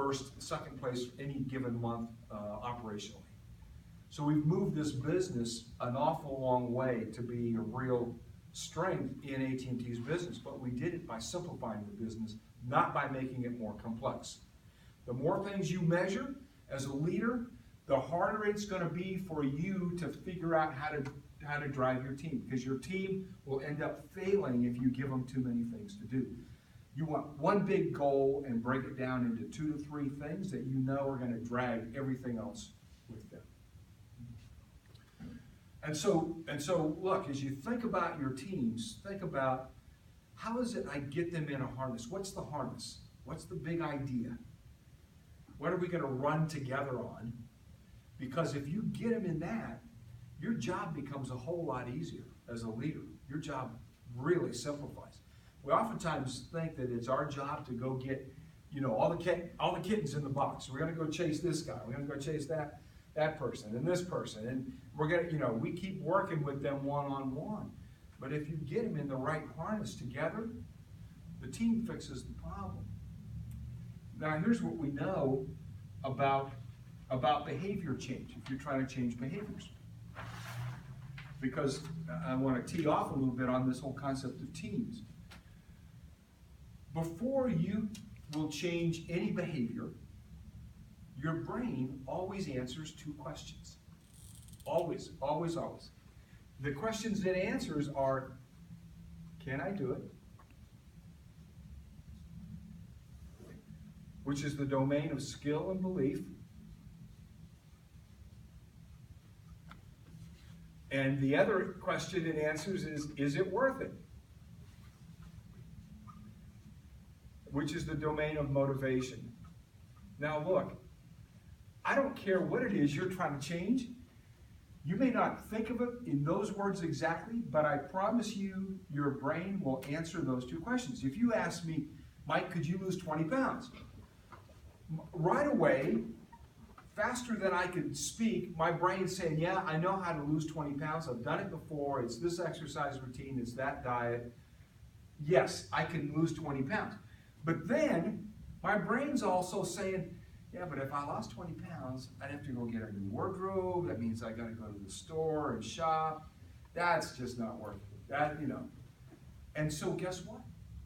first, second place any given month operationally. So we've moved this business an awful long way to be a real strength in AT&T's business, but we did it by simplifying the business, not by making it more complex. The more things you measure as a leader, the harder it's going to be for you to figure out how to drive your team, because your team will end up failing if you give them too many things to do. You want one big goal and break it down into 2 to 3 things that you know are going to drag everything else with them. And so look, as you think about your teams, think about how is it I get them in a harness? What's the harness? What's the big idea? What are we going to run together on? Because if you get them in that, your job becomes a whole lot easier as a leader. Your job really simplifies. We oftentimes think that it's our job to go get, all the kittens in the box. We're going to go chase this guy. We're going to go chase that person and this person, and we're gonna, we keep working with them one-on-one. But if you get them in the right harness together, the team fixes the problem. Now, here's what we know about behavior change, if you're trying to change behaviors. Because I want to tee off a little bit on this whole concept of teams. Before you will change any behavior, your brain always answers 2 questions. Always, always, always. The questions it answers are, can I do it? Which is the domain of skill and belief. And the other question it answers is it worth it? Which is the domain of motivation. Now look, I don't care what it is you're trying to change. You may not think of it in those words exactly, but I promise you your brain will answer those 2 questions. If you ask me, Mike, could you lose 20 pounds? Right away, faster than I could speak, my brain's saying, yeah, I know how to lose 20 pounds. I've done it before. It's this exercise routine. It's that diet. Yes, I can lose 20 pounds. But then my brain's also saying, yeah, but if I lost 20 pounds, I'd have to go get a new wardrobe. That means I got to go to the store and shop. That's just not worth it. And so guess what?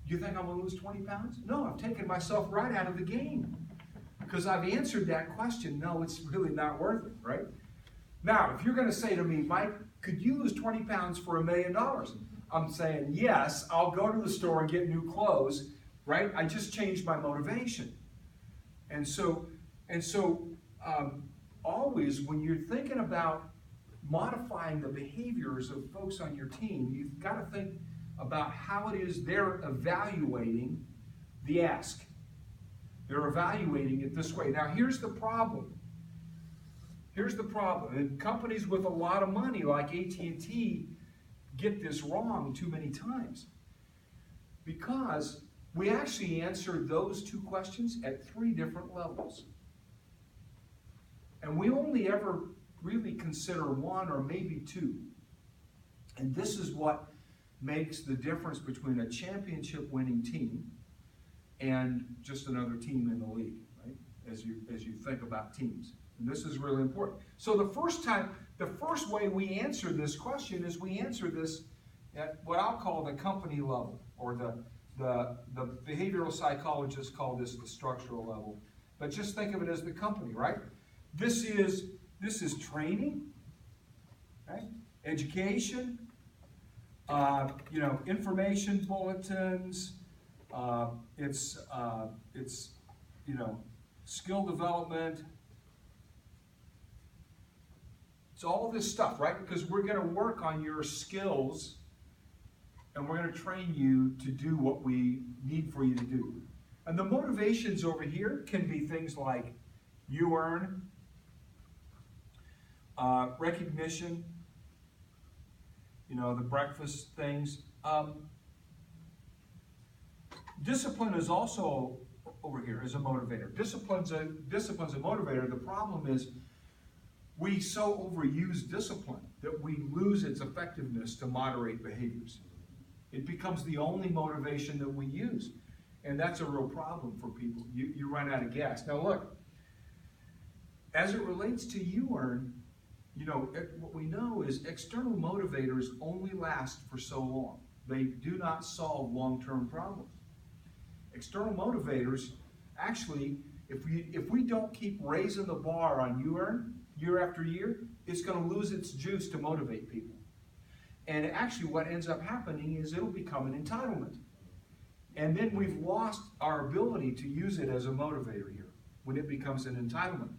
You think I'm going to lose 20 pounds? No, I've taken myself right out of the game because I've answered that question. No, it's really not worth it, right? Now, if you're going to say to me, Mike, could you lose 20 pounds for $1 million? I'm saying, yes, I'll go to the store and get new clothes, right? I just changed my motivation. And so always when you're thinking about modifying the behaviors of folks on your team, you've got to think about how it is they're evaluating the ask. They're evaluating it this way. Now here's the problem. Here's the problem. And companies with a lot of money like AT&T get this wrong too many times. Because we actually answer those 2 questions at 3 different levels. And we only ever really consider 1 or maybe 2. And this is what makes the difference between a championship winning team and just another team in the league, right? As you think about teams. And this is really important. So the first way we answer this question is we answer this at what I'll call the company level, or the behavioral psychologists call this the structural level. But just think of it as the company, right? This is training, right? Education, information bulletins. It's skill development. It's all this stuff, right? Because we're going to work on your skills and we're going to train you to do what we need for you to do. And the motivations over here can be things like you earn, recognition, the breakfast things. Discipline is also over here as a motivator. Discipline's a motivator. The problem is we so overuse discipline that we lose its effectiveness to moderate behaviors. It becomes the only motivation that we use. And that's a real problem for people. You run out of gas. Now look, as it relates to you earn, what we know is external motivators only last for so long. They do not solve long-term problems. External motivators, actually, if we don't keep raising the bar on you earn year after year, it's going to lose its juice to motivate people. And actually what ends up happening is it'll become an entitlement. And then we've lost our ability to use it as a motivator here when it becomes an entitlement.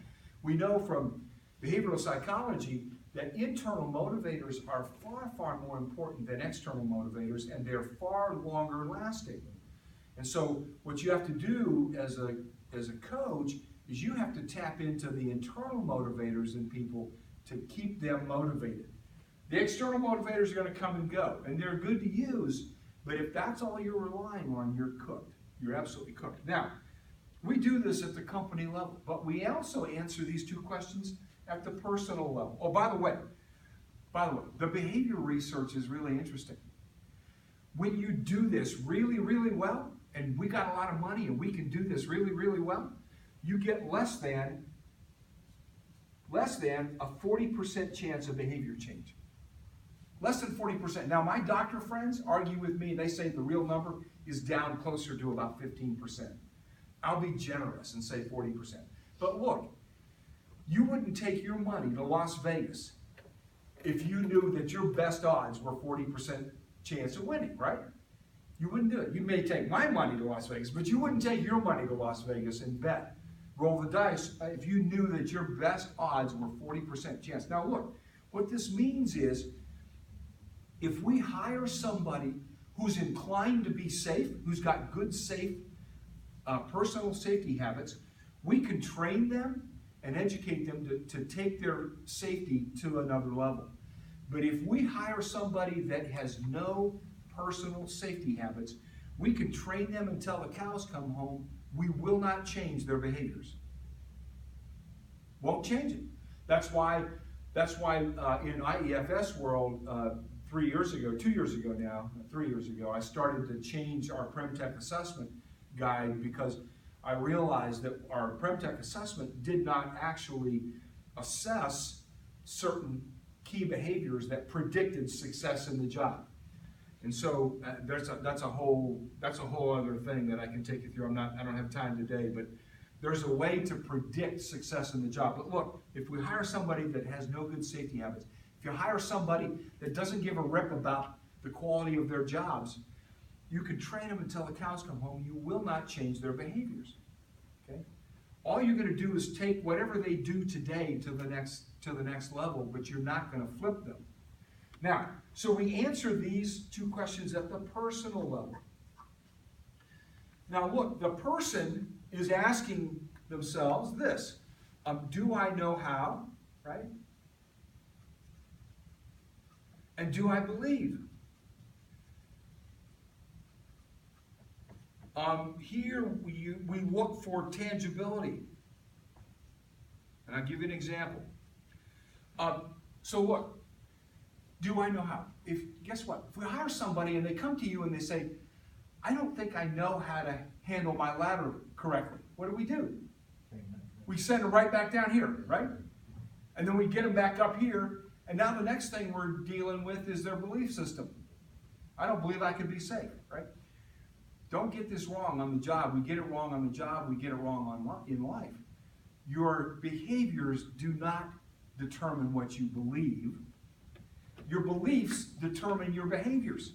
We know from behavioral psychology that internal motivators are far, far more important than external motivators, and they're far longer lasting. And so what you have to do as a coach is you have to tap into the internal motivators in people to keep them motivated. The external motivators are going to come and go, and they're good to use, but if that's all you're relying on, you're cooked. You're absolutely cooked. Now, we do this at the company level, but we also answer these two questions at the personal level. Oh, by the way, the behavior research is really interesting. When you do this really, really well, and we got a lot of money and we can do this really, really well, you get less than a 40% chance of behavior change. Less than 40%. Now, my doctor friends argue with me. They say the real number is down closer to about 15%. I'll be generous and say 40%. But look, you wouldn't take your money to Las Vegas if you knew that your best odds were 40% chance of winning, right? You wouldn't do it. You may take my money to Las Vegas, but you wouldn't take your money to Las Vegas and bet, roll the dice, if you knew that your best odds were 40% chance. Now look, what this means is, if we hire somebody who's inclined to be safe, who's got good, safe, personal safety habits, we can train them and educate them to take their safety to another level. But if we hire somebody that has no personal safety habits, we can train them until the cows come home. We will not change their behaviors. Won't change it. That's why in IEFS world, 2 years ago, I started to change our PremTech assessment guide because I realized that our PremTech assessment did not actually assess certain key behaviors that predicted success in the job. And so that's a whole other thing that I can take you through. I don't have time today, but there's a way to predict success in the job. But look, if we hire somebody that has no good safety habits, if you hire somebody that doesn't give a rip about the quality of their jobs, you can train them until the cows come home. You will not change their behaviors. Okay? All you're going to do is take whatever they do today to the next level, but you're not going to flip them. Now, so we answer these two questions at the personal level. Now look, the person is asking themselves this, do I know how, right? And do I believe? Here we look for tangibility. And I'll give you an example. So look, do I know how? Guess what? If we hire somebody and they come to you and they say, I don't think I know how to handle my ladder correctly, what do? We send them right back down here, right? And then we get them back up here, and now the next thing we're dealing with is their belief system. I don't believe I can be safe, right? Don't get this wrong on the job. We get it wrong on the job, we get it wrong in life. Your behaviors do not determine what you believe. Your beliefs determine your behaviors.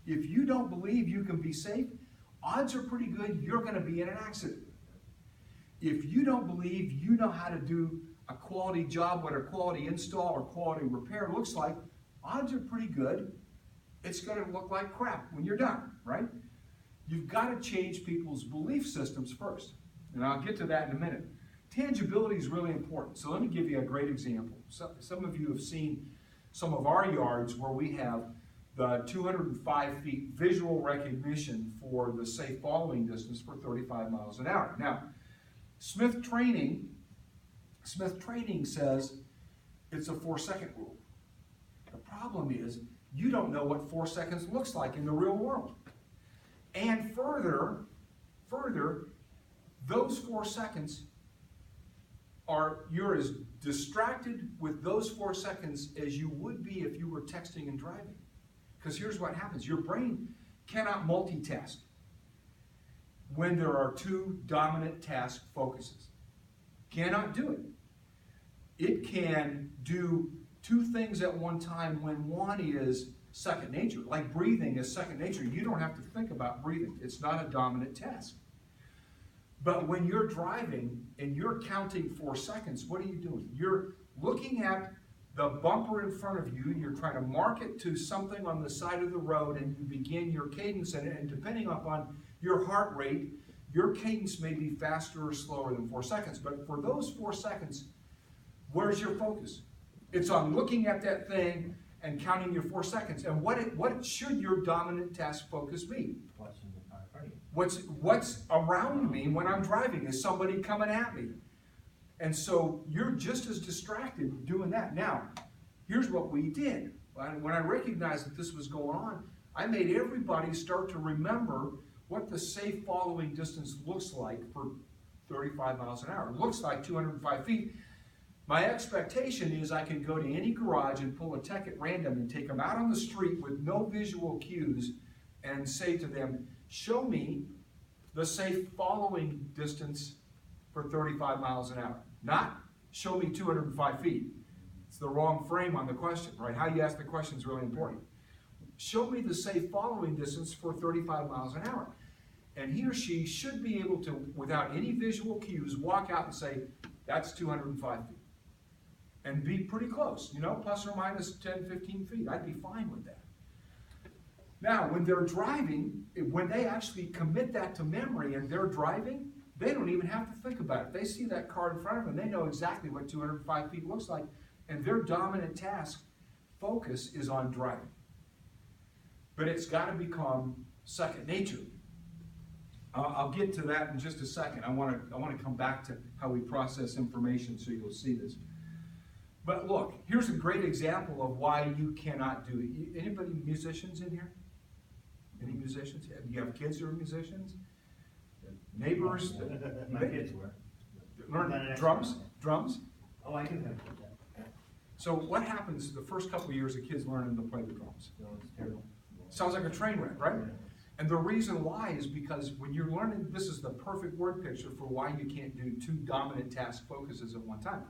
If you don't believe you can be safe, odds are pretty good you're going to be in an accident. If you don't believe you know how to do a quality job, what a quality install or quality repair looks like, odds are pretty good it's going to look like crap when you're done, right? You've got to change people's belief systems first. And I'll get to that in a minute. Tangibility is really important. So let me give you a great example. Some of you have seen some of our yards where we have the 205 feet visual recognition for the safe following distance for 35 miles an hour. Now, Smith Training says it's a 4-second rule. The problem is you don't know what 4 seconds looks like in the real world. And further, Further, those 4 seconds you're as distracted with those 4 seconds as you would be if you were texting and driving. Because here's what happens. Your brain cannot multitask when there are 2 dominant task focuses. Cannot do it. It can do 2 things at one time when one is second nature. Like breathing is second nature. You don't have to think about breathing. It's not a dominant task. But when you're driving and you're counting 4 seconds, what are you doing? You're looking at the bumper in front of you, you're trying to mark it to something on the side of the road, and you begin your cadence, and depending upon your heart rate, your cadence may be faster or slower than 4 seconds. But for those 4 seconds, where's your focus? It's on looking at that thing and counting your 4 seconds. And what should your dominant task focus be? Watching the car in front of you. What's around me when I'm driving? Is somebody coming at me? And so you're just as distracted doing that. Now, here's what we did. When I recognized that this was going on, I made everybody start to remember what the safe following distance looks like for 35 miles an hour. It looks like 205 feet. My expectation is I can go to any garage and pull a tech at random and take them out on the street with no visual cues and say to them, show me the safe following distance for 35 miles an hour. Not show me 205 feet. It's the wrong frame on the question, right? How you ask the question is really important. Show me the safe following distance for 35 miles an hour. And he or she should be able to, without any visual cues, walk out and say, that's 205 feet. And be pretty close, plus or minus 10, 15 feet. I'd be fine with that. Now, when they're driving, when they actually commit that to memory and they're driving, they don't even have to think about it. They see that car in front of them, they know exactly what 205 feet looks like, and their dominant task focus is on driving. But it's got to become second nature. I'll get to that in just a second. I want to come back to how we process information so you'll see this. But look, here's a great example of why you cannot do it. Anybody musicians in here? Any musicians? Do you have kids who are musicians? Neighbors? My kids were. Learn drums? Drums? Oh, I can have that. So what happens the first couple of years of kids learning to play the drums? No, it's terrible. Sounds like a train wreck, right? And the reason why is because when you're learning, this is the perfect word picture for why you can't do 2 dominant task focuses at one time.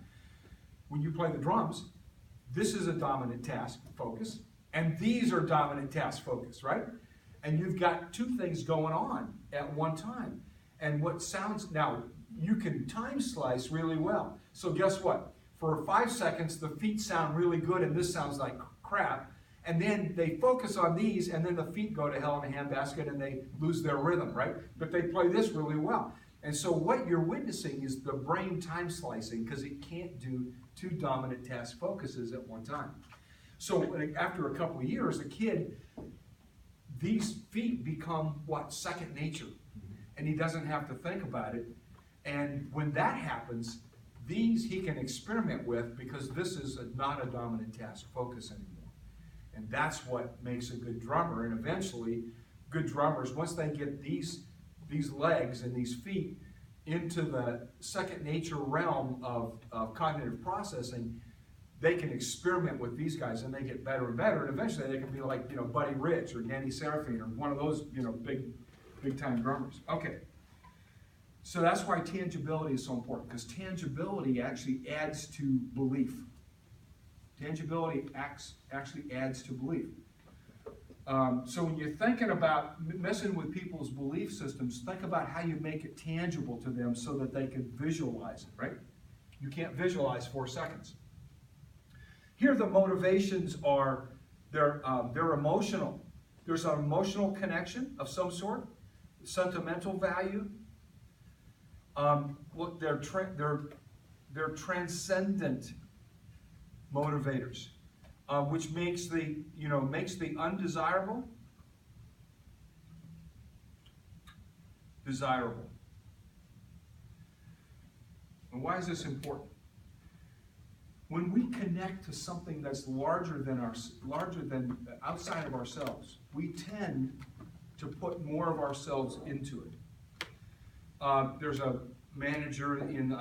When you play the drums, this is a dominant task focus, and these are dominant task focus, right? And you've got 2 things going on at one time. And now, you can time slice really well. So guess what? For 5 seconds, the feet sound really good, and this sounds like crap. And then they focus on these, and then the feet go to hell in a handbasket, and they lose their rhythm, right? But they play this really well. And so what you're witnessing is the brain time slicing, because it can't do 2 dominant task focuses at one time. So after a couple of years, a kid, these feet become second nature. And he doesn't have to think about it. And when that happens, these he can experiment with, because this is not a dominant task focus anymore. And that's what makes a good drummer. And eventually, good drummers, once they get these legs and these feet into the second nature realm of cognitive processing, they can experiment with these guys, and they get better and better. And eventually, they can be like Buddy Rich or Danny Seraphine or one of those big time drummers. Okay. So that's why tangibility is so important, because tangibility actually adds to belief. Tangibility actually adds to belief. So when you're thinking about messing with people's belief systems, think about how you make it tangible to them so that they can visualize it, right? You can't visualize 4 seconds. Here the motivations are, they're emotional. There's an emotional connection of some sort, sentimental value. Look, they're transcendent motivators, which makes the undesirable desirable. And why is this important? When we connect to something that's larger than outside of ourselves, we tend to put more of ourselves into it. There's a manager in